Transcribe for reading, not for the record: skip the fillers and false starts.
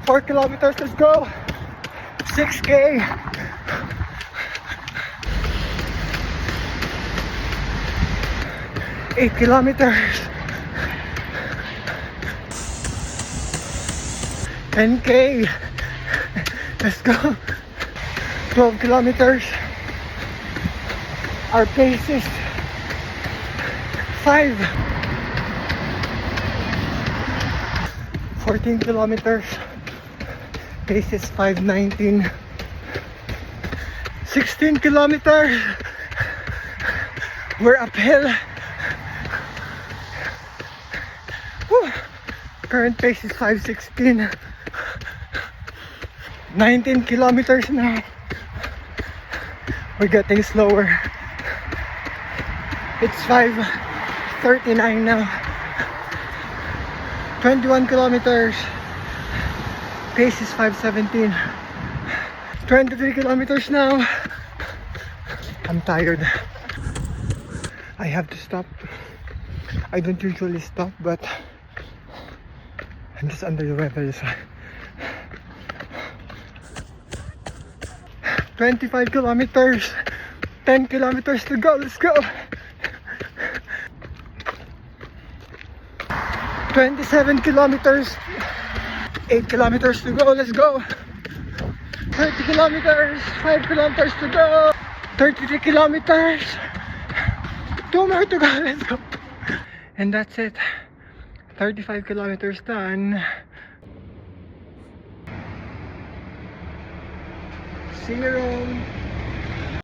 Four kilometers, let's go. 6K. Eight kilometers. 10K. Let's go. 12 kilometers. Our pace is 5. 14 kilometers. Pace is 5:19. 16 kilometers. We're uphill. Whew. Current pace is 5:16. 19 kilometers now. We're getting slower. It's 5:39 now. 21 kilometers. Pace is 5:17. 23 kilometers now. I'm tired. I have to stop. I don't usually stop, but I'm just under the weather. 25 kilometers. 10 kilometers to go. Let's go. 27 kilometers. 8 kilometers to go. Let's go. 30 kilometers. 5 kilometers to go. 33 kilometers. 2 more to go. Let's go. And that's it. 35 kilometers done. See you around.